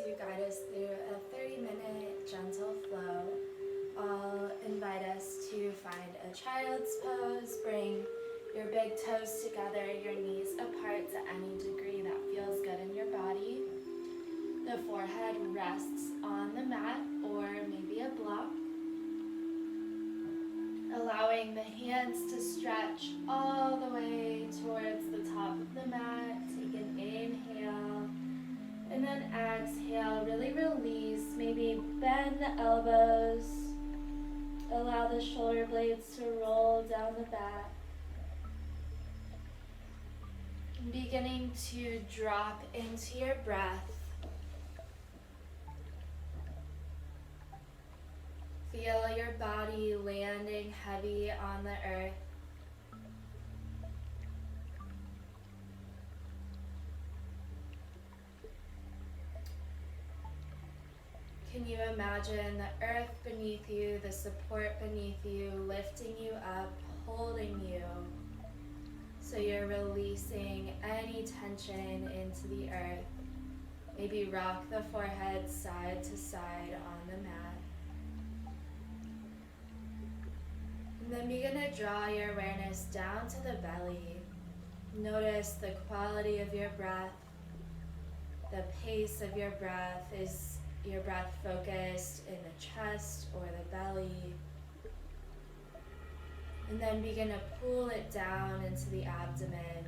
to guide us through a 30-minute gentle flow. I'll invite us to find a child's pose. Bring your big toes together, your knees apart to any degree that feels good in your body. The forehead rests on the mat or maybe a block. Allowing the hands to stretch all the way towards the top of the mat. Take an inhale. And then exhale, really release, maybe bend the elbows. Allow the shoulder blades to roll down the back. And beginning to drop into your breath. Feel your body landing heavy on the earth. Can you imagine the earth beneath you, the support beneath you, lifting you up, holding you, so you're releasing any tension into the earth. Maybe rock the forehead side to side on the mat. And then begin to draw your awareness down to the belly. Notice the quality of your breath, the pace of your breath. Is your breath focused in the chest or the belly? And then begin to pull it down into the abdomen.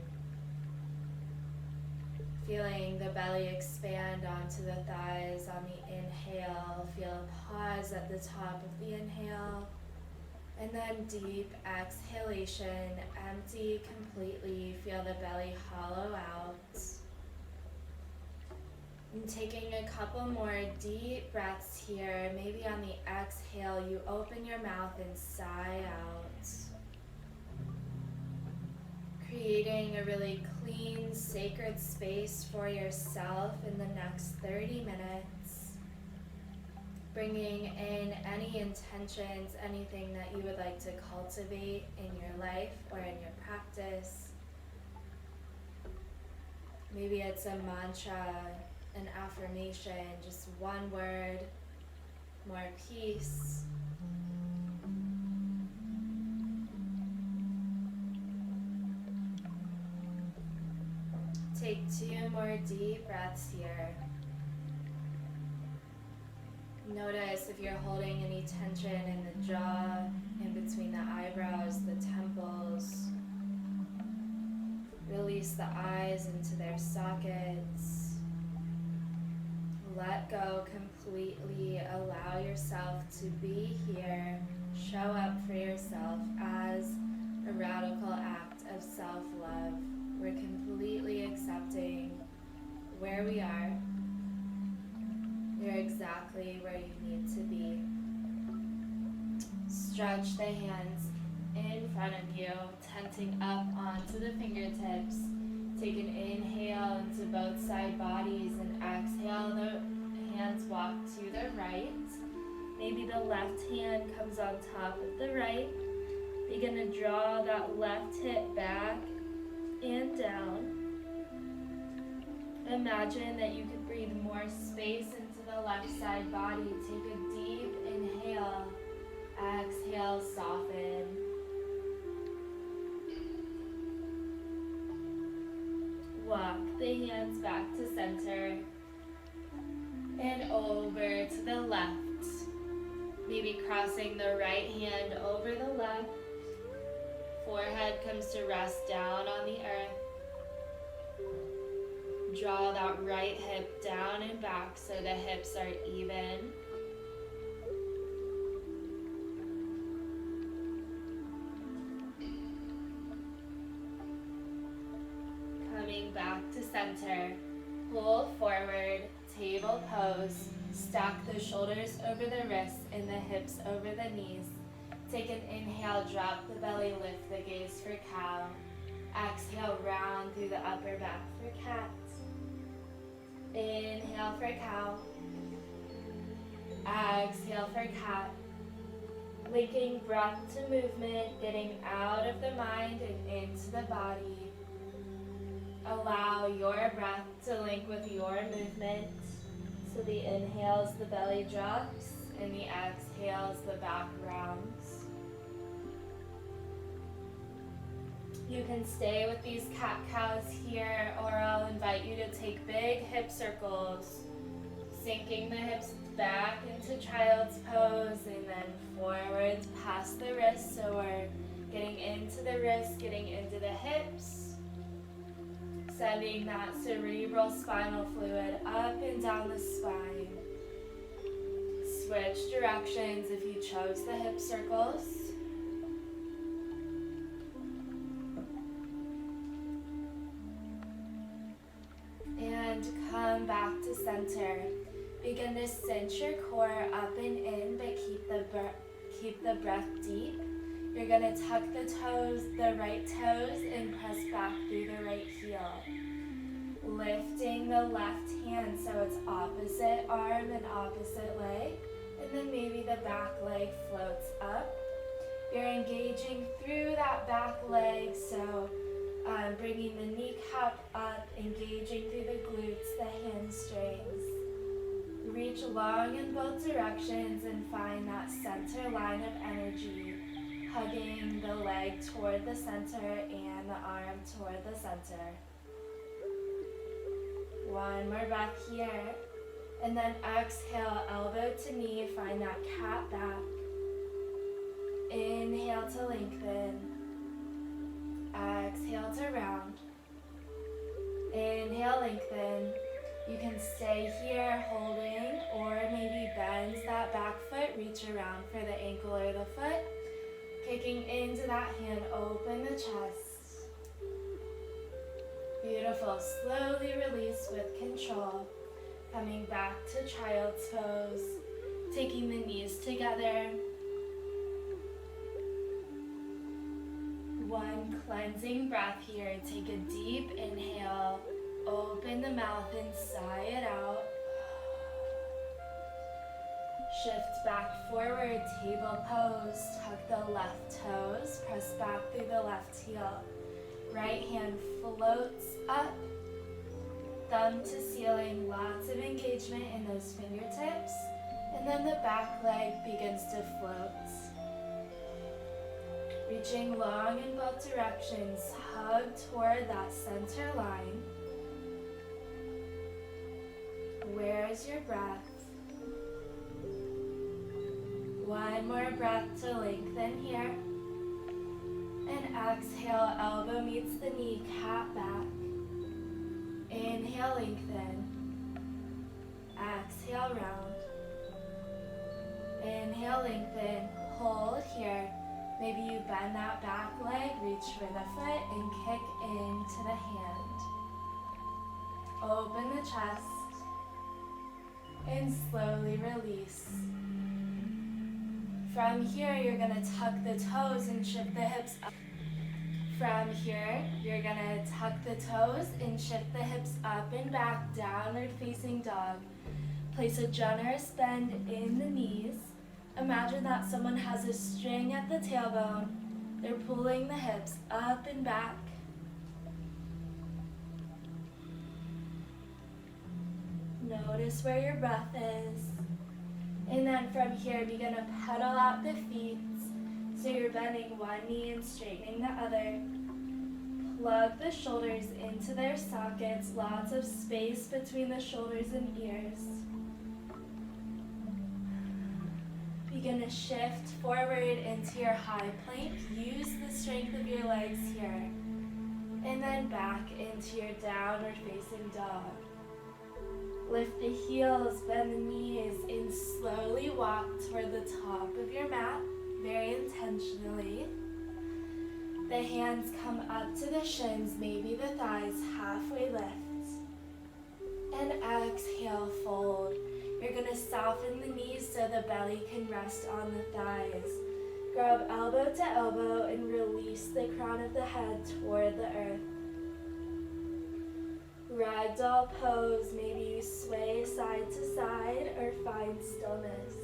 Feeling the belly expand onto the thighs on the inhale. Feel a pause at the top of the inhale. And then deep exhalation, empty completely. Feel the belly hollow out. And taking a couple more deep breaths here. Maybe on the exhale, you open your mouth and sigh out. Creating a really clean, sacred space for yourself in the next 30 minutes. Bringing in any intentions, anything that you would like to cultivate in your life or in your practice. Maybe it's a mantra, an affirmation, just one word, more peace. Take 2 more deep breaths here. Notice if you're holding any tension in the jaw, in between the eyebrows, the temples. Release the eyes into their sockets. Let go completely. Allow yourself to be here. Show up for yourself as a radical act of self-love. We're completely accepting where we are. You're exactly where you need to be. Stretch the hands in front of you, tenting up onto the fingertips. Take an inhale into both side bodies and exhale. The hands walk to the right. Maybe the left hand comes on top of the right. Begin to draw that left hip back and down. Imagine that you could breathe more space into the left side body. Take a deep inhale. Exhale, soften. Walk the hands back to center and over to the left. Maybe crossing the right hand over the left. Forehead comes to rest down on the earth. Draw that right hip down and back so the hips are even. Coming back to center, pull forward, table pose. Stack the shoulders over the wrists and the hips over the knees. Take an inhale, drop the belly, lift the gaze for cow. Exhale, round through the upper back for cat. Inhale for cow. Exhale for cat. Linking breath to movement, getting out of the mind and into the body. Allow your breath to link with your movement. So the inhales, the belly drops, and the exhales, the back rounds. You can stay with these cat-cows here, or I'll invite you to take big hip circles, sinking the hips back into child's pose and then forwards past the wrists. So we're getting into the wrists, getting into the hips, sending that cerebral spinal fluid up and down the spine. Switch directions if you chose the hip circles. And come back to center. Begin to cinch your core up and in, but keep the breath deep. You're gonna tuck the toes, the right toes, and press back through the right heel. Lifting the left hand so it's opposite arm and opposite leg, and then maybe the back leg floats up. You're engaging through that back leg, so bringing the kneecap up, engaging through the glutes, the hamstrings. Reach long in both directions and find that center line of energy, hugging the leg toward the center and the arm toward the center. One more breath here, and then exhale, elbow to knee, find that cat back. Inhale to lengthen. Exhale to round. Inhale, lengthen. You can stay here holding, or maybe bend that back foot, reach around for the ankle or the foot. Kicking into that hand, open the chest. Beautiful. Slowly release with control. Coming back to child's pose. Taking the knees together. One cleansing breath here. Take a deep inhale. Open the mouth and sigh it out. Shift back forward, table pose. Tuck the left toes. Press back through the left heel. Right hand floats up. Thumb to ceiling. Lots of engagement in those fingertips. And then the back leg begins to float. Reaching long in both directions. Hug toward that center line. Where's your breath? One more breath to lengthen here. And exhale, elbow meets the knee, cat back. Inhale, lengthen. Exhale, round. Inhale, lengthen. Hold here. Maybe you bend that back leg, reach for the foot, and kick into the hand. Open the chest. And slowly release. From here, you're gonna tuck the toes and shift the hips up. From here, you're gonna tuck the toes and shift the hips up and back, downward facing dog. Place a generous bend in the knees. Imagine that someone has a string at the tailbone. They're pulling the hips up and back. Notice where your breath is. And then from here, begin to pedal out the feet. So you're bending one knee and straightening the other. Plug the shoulders into their sockets. Lots of space between the shoulders and ears. Begin to shift forward into your high plank. Use the strength of your legs here. And then back into your downward facing dog. Lift the heels, bend the knees, and slowly walk toward the top of your mat, very intentionally. The hands come up to the shins, maybe the thighs, halfway lift. And exhale, fold. You're gonna soften the knees so the belly can rest on the thighs. Grab elbow to elbow and release the crown of the head toward the earth. Ragdoll pose, maybe you sway side to side or find stillness.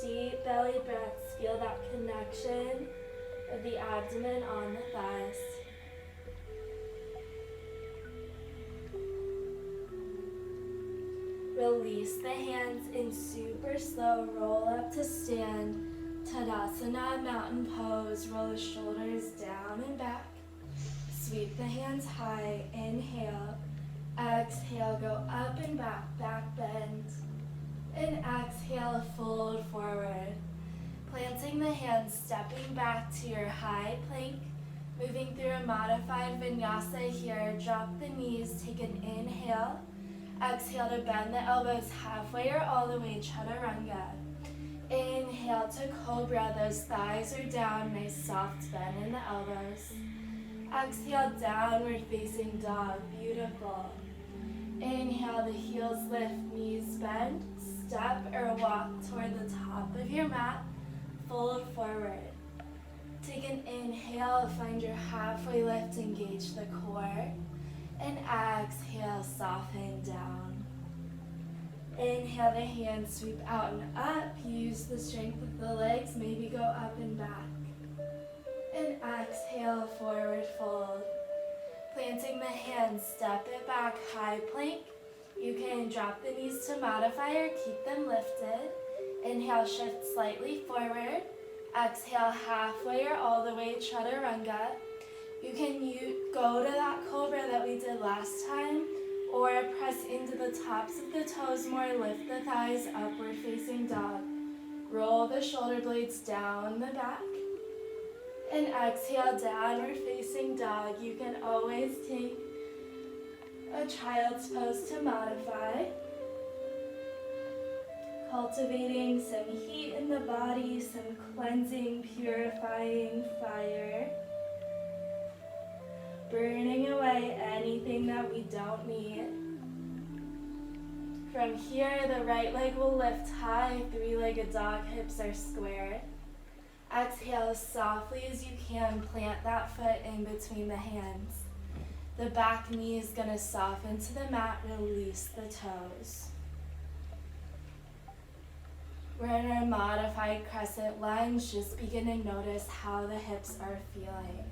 Deep belly breaths, feel that connection of the abdomen on the thighs. Release the hands in super slow roll up to stand. Tadasana, mountain pose. Roll the shoulders down and back. Sweep the hands high. Inhale. Exhale, go up and back, back bend. And exhale, fold forward. Planting the hands, stepping back to your high plank. Moving through a modified vinyasa here. Drop the knees, take an inhale. Exhale to bend the elbows halfway or all the way, chaturanga. Inhale to cobra, those thighs are down, nice soft bend in the elbows. Exhale, downward facing dog, beautiful. Inhale, the heels lift, knees bend, step or walk toward the top of your mat, fold forward. Take an inhale, find your halfway lift, engage the core, and exhale, soften down. Inhale, the hands sweep out and up, use the strength of the legs, maybe go up and back. And exhale, forward fold. Planting the hands, step it back, high plank. You can drop the knees to modify or keep them lifted. Inhale, shift slightly forward. Exhale, halfway or all the way, chaturanga. You can go to that cobra that we did last time, or press into the tops of the toes more, lift the thighs, upward facing dog. Roll the shoulder blades down the back. And exhale, downward facing dog. You can always take a child's pose to modify. Cultivating some heat in the body, some cleansing, purifying fire. Burning away anything that we don't need. From here, the right leg will lift high, three-legged dog, hips are squared. Exhale as softly as you can, plant that foot in between the hands. The back knee is going to soften to the mat, release the toes. We're in our modified crescent lunge, just begin to notice how the hips are feeling.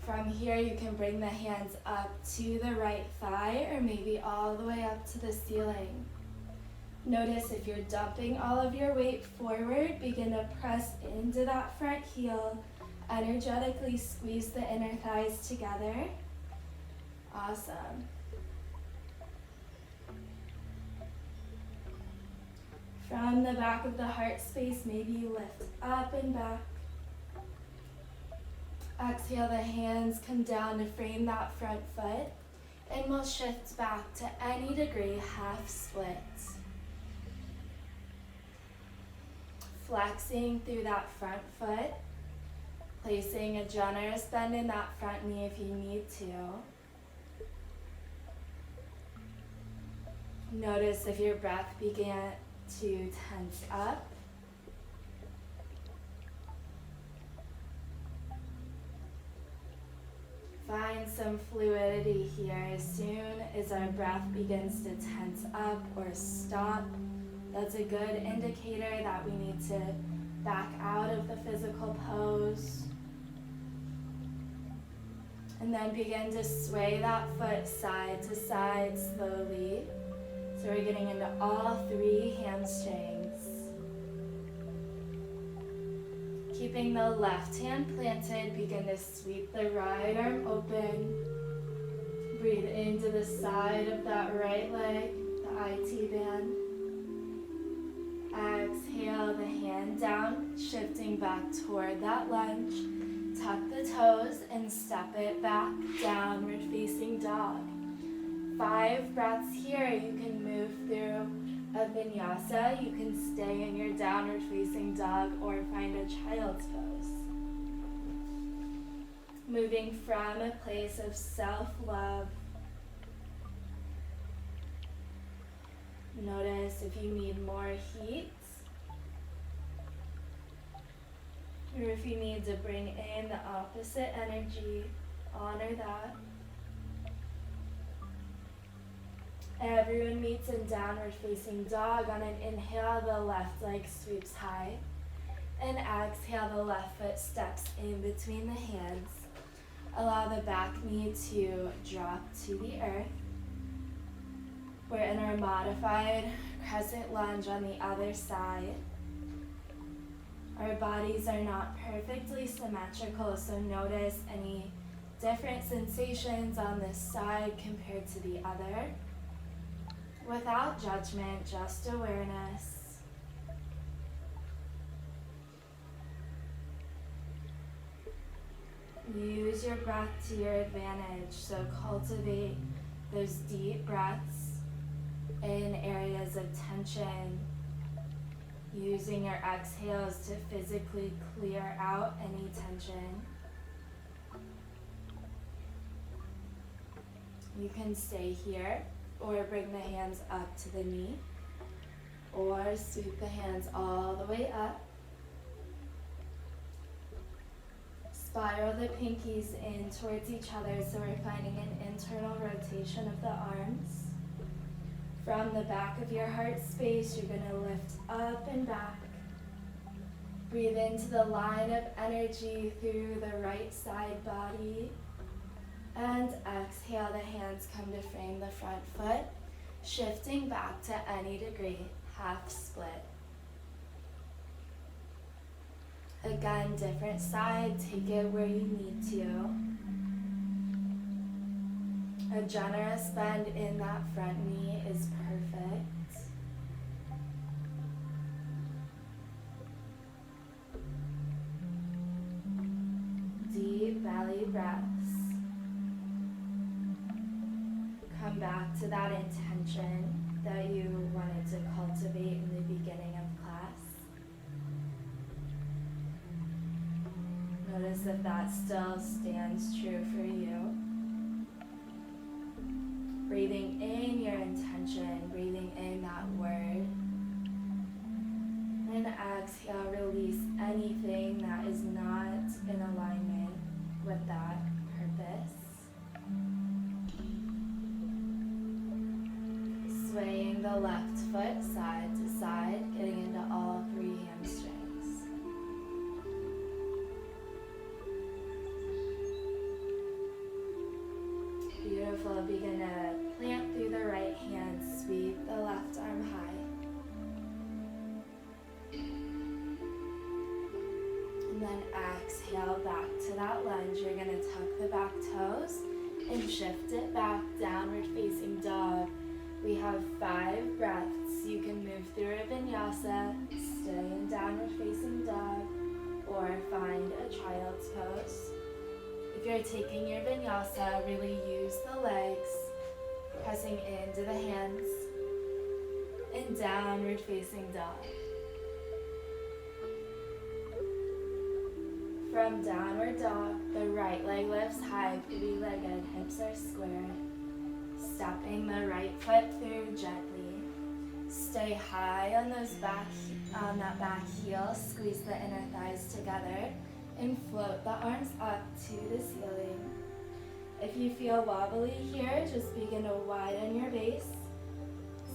From here, you can bring the hands up to the right thigh or maybe all the way up to the ceiling. Notice if you're dumping all of your weight forward, begin to press into that front heel. Energetically squeeze the inner thighs together. Awesome. From the back of the heart space, maybe you lift up and back. Exhale, the hands come down to frame that front foot, and we'll shift back to any degree, half split. Flexing through that front foot, placing a generous bend in that front knee if you need to. Notice if your breath began to tense up. Find some fluidity here. As soon as our breath begins to tense up or stop, that's a good indicator that we need to back out of the physical pose. And then begin to sway that foot side to side slowly. So we're getting into all three hamstrings. Keeping the left hand planted, begin to sweep the right arm open. Breathe into the side of that right leg, the IT band. Exhale the hand down, shifting back toward that lunge. Tuck the toes and step it back, downward facing dog. 5 breaths here. You can move through a vinyasa. You can stay in your downward facing dog or find a child's pose. Moving from a place of self-love. Notice if you need more heat, or if you need to bring in the opposite energy, honor that. Everyone meets in downward facing dog. On an inhale, the left leg sweeps high. And exhale, the left foot steps in between the hands. Allow the back knee to drop to the earth. We're in our modified crescent lunge on the other side. Our bodies are not perfectly symmetrical, so notice any different sensations on this side compared to the other. Without judgment, just awareness. Use your breath to your advantage, so cultivate those deep breaths in areas of tension, using your exhales to physically clear out any tension. You can stay here or bring the hands up to the knee or sweep the hands all the way up. Spiral the pinkies in towards each other, so we're finding an internal rotation of the arms. From the back of your heart space, you're going to lift up and back. Breathe into the line of energy through the right side body. And exhale, the hands come to frame the front foot, shifting back to any degree, half split. Again, different side, take it where you need to. A generous bend in that front knee is perfect. Deep belly breaths. Come back to that intention that you wanted to cultivate in the beginning of class. Notice if that still stands true for you. Breathing in your intention, breathing in that word. And exhale, release anything that is not in alignment with that purpose. Swaying the left foot side to side, getting into all three hamstrings. Beautiful. Begin to plant through the right hand, sweep the left arm high. And then exhale back to that lunge. You're going to tuck the back toes and shift it back, downward facing dog. We have 5 breaths. You can move through a vinyasa, stay in downward facing dog, or find a child's pose. If you're taking your vinyasa, really use the legs, pressing into the hands, and downward facing dog. From downward dog, the right leg lifts high, 3-legged, hips are squared. Stepping the right foot through gently. Stay high on that back heel, squeeze the inner thighs together, and float the arms up to the ceiling. If you feel wobbly here, just begin to widen your base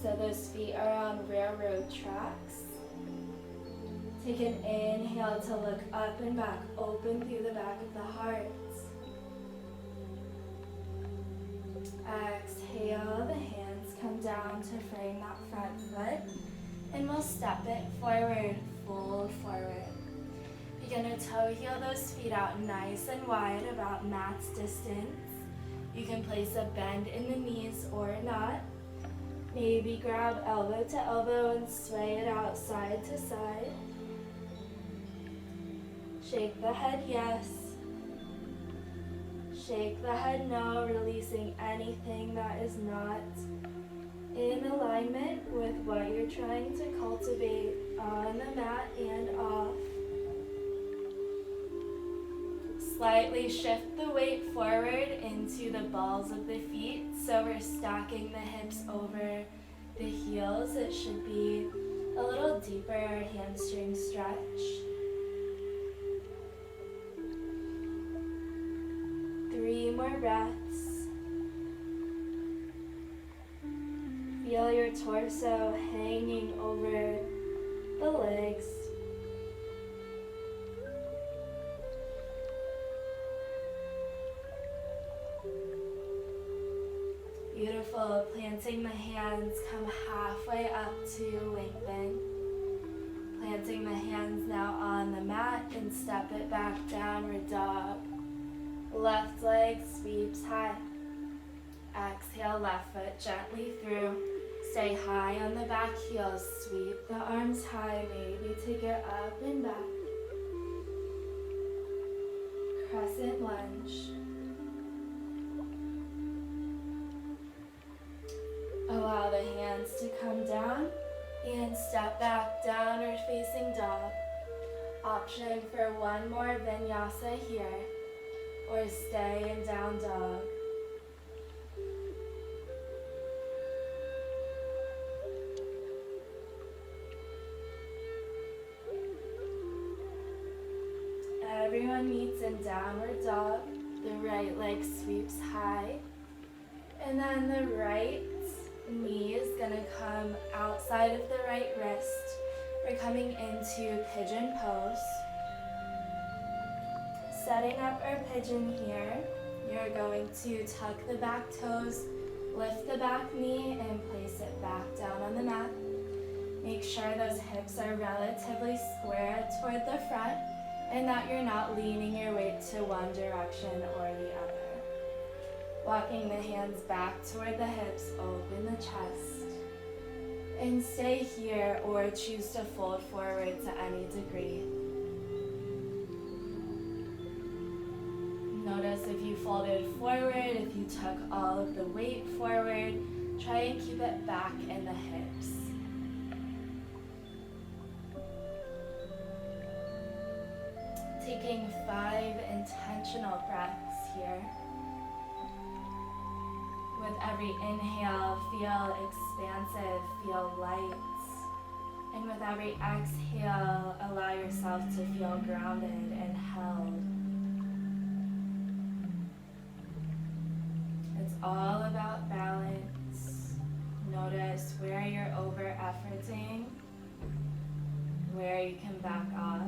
so those feet are on railroad tracks. Take an inhale to look up and back, open through the back of the heart. Exhale, the hands come down to frame that front foot, and we'll step it forward, fold forward. Begin to toe heel those feet out nice and wide, about mat's distance. You can place a bend in the knees or not. Maybe grab elbow to elbow and sway it out side to side. Shake the head yes. Shake the head no, releasing anything that is not in alignment with what you're trying to cultivate on the mat and off. Slightly shift the weight forward into the balls of the feet, so we're stacking the hips over the heels. It should be a little deeper hamstring stretch. 3 more breaths. Feel your torso hanging over the legs. Beautiful. Planting the hands, come halfway up to lengthen. Planting the hands now on the mat and step it back, downward dog. Left leg sweeps high. Exhale, left foot gently through. Stay high on the back heels. Sweep the arms high, maybe take it up and back. Crescent lunge. Allow the hands to come down and step back, downward facing dog. Option for one more vinyasa here, or stay in down dog. Everyone meets in downward dog. The right leg sweeps high. And then the right knee is gonna come outside of the right wrist. We're coming into Pigeon Pose. Setting up our pigeon here, you're going to tuck the back toes, lift the back knee, and place it back down on the mat. Make sure those hips are relatively square toward the front and that you're not leaning your weight to one direction or the other. Walking the hands back toward the hips, open the chest. And stay here or choose to fold forward to any degree. Notice if you folded forward, if you took all of the weight forward, try and keep it back in the hips. Taking 5 intentional breaths here. With every inhale, feel expansive, feel light. And with every exhale, allow yourself to feel grounded and held. It's all about balance. Notice where you're over-efforting, where you can back off.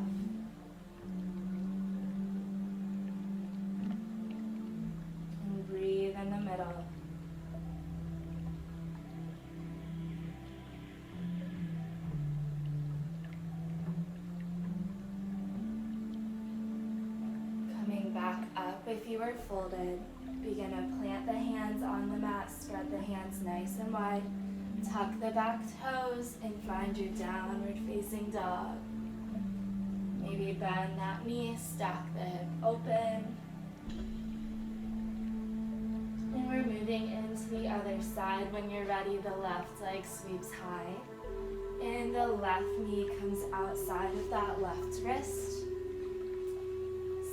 And breathe in the middle. Back up if you were folded. Begin to plant the hands on the mat, spread the hands nice and wide. Tuck the back toes and find your downward facing dog. Maybe bend that knee, stack the hip open. And we're moving into the other side. When you're ready, the left leg sweeps high. And the left knee comes outside of that left wrist.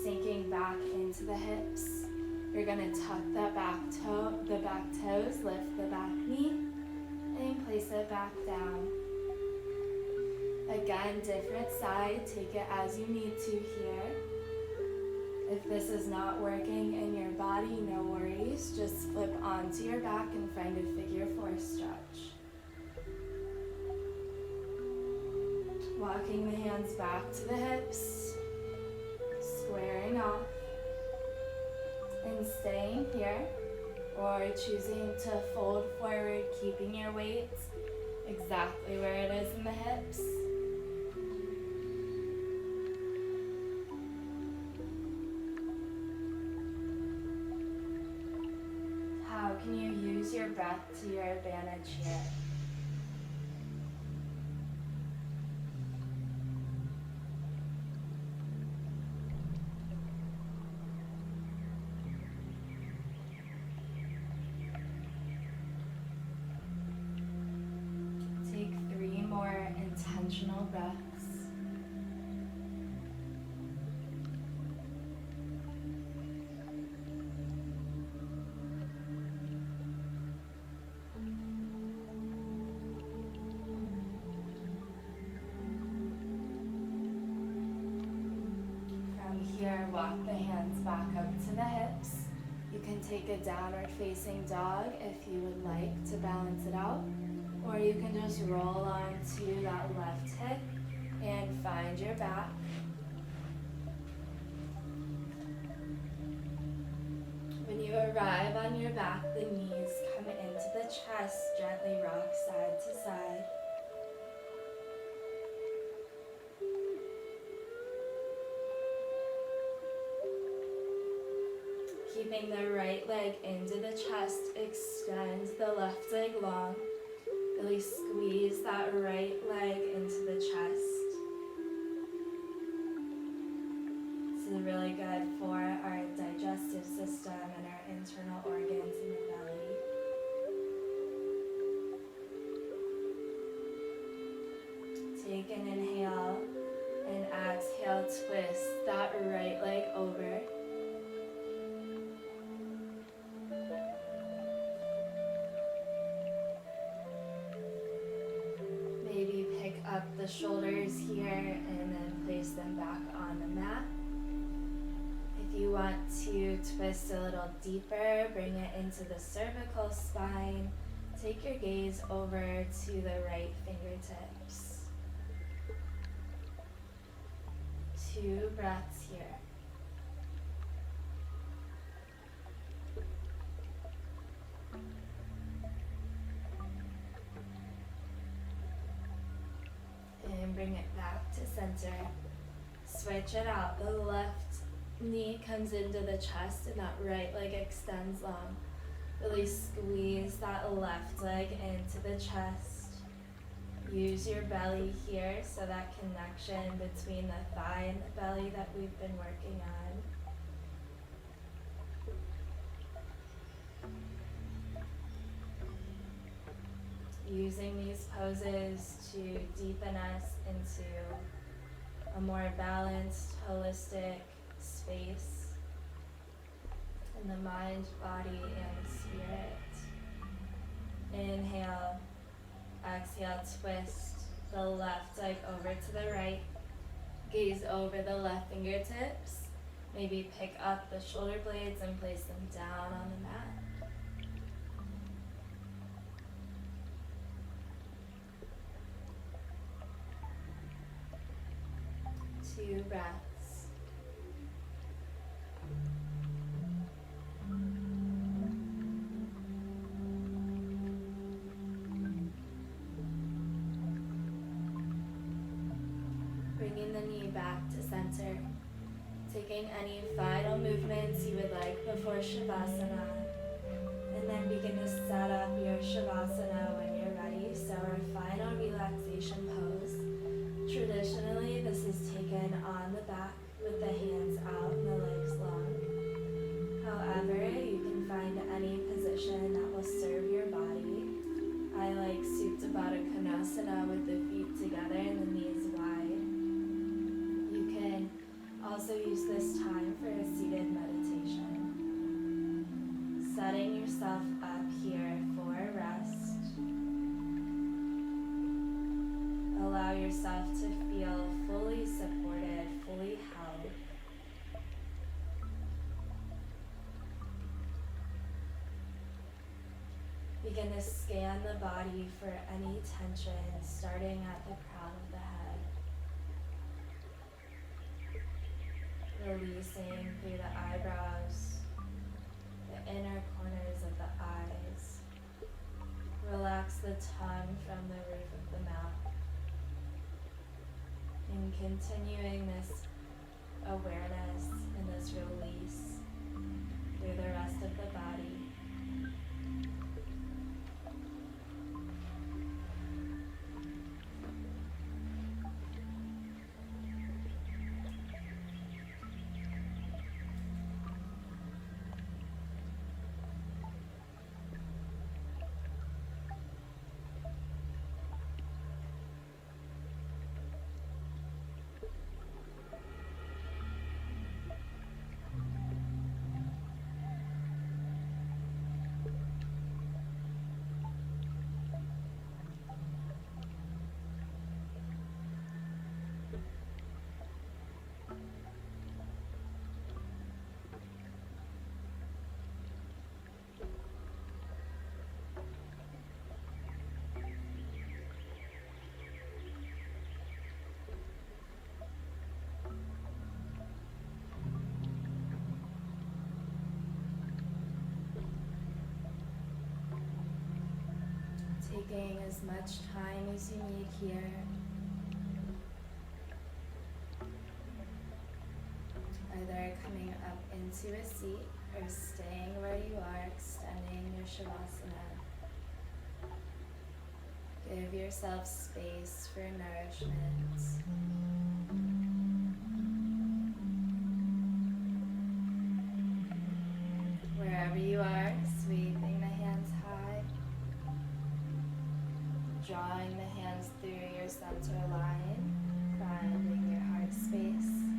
Sinking back into the hips. You're gonna tuck that the back toes, lift the back knee, and place it back down. Again, different side, take it as you need to here. If this is not working in your body, no worries. Just flip onto your back and find a figure 4 stretch. Walking the hands back to the hips. Squaring off and staying here, or choosing to fold forward, keeping your weight exactly where it is in the hips. How can you use your breath to your advantage here? Intentional breaths. From here, walk the hands back up to the hips. You can take a downward facing dog if you would like to balance it out. Or you can just roll onto that left hip and find your back. When you arrive on your back, the knees come into the chest, gently rock side to side. Keeping the right leg into the chest, extend the left leg long. Really squeeze that right leg into the chest. This is really good for our digestive system and our internal organs in the belly. Take an inhale and exhale, twist that right leg over. Maybe pick up the shoulders here and then place them back on the mat. If you want to twist a little deeper, bring it into the cervical spine. Take your gaze over to the right fingertips. 2 breaths here. And bring it back to center. Switch it out. The left knee comes into the chest and that right leg extends long. Really squeeze that left leg into the chest. Use your belly here, so that connection between the thigh and the belly that we've been working on. Using these poses to deepen us into a more balanced, holistic space in the mind, body, and spirit. Inhale, exhale, twist the left leg over to the right. Gaze over the left fingertips. Maybe pick up the shoulder blades and place them down on the mat. Two breaths. Bringing the knee back to center. Taking any final movements you would like before Shavasana. And then begin to set up your Shavasana when you're ready. So our final relaxation pose. Traditionally, this is taken on the back with the hands out and the legs long. However, you can find any position that will serve your body. I like Supta Baddha Konasana with the feet together and the knees wide. You can also use this time for a seated meditation. Setting yourself up here for a rest. Allow yourself to feel fully supported, fully held. Begin to scan the body for any tension, starting at the crown of the head. Releasing through the eyebrows, the inner corners of the eyes. Relax the tongue from the roof of the mouth. And continuing this awareness and this release through the rest of the body. taking as much time as you need here. Either coming up into a seat or staying where you are, extending your Shavasana. Give yourself space for nourishment. Wherever you are, sweeping the hands high, drawing the hands through your center line, finding your heart space.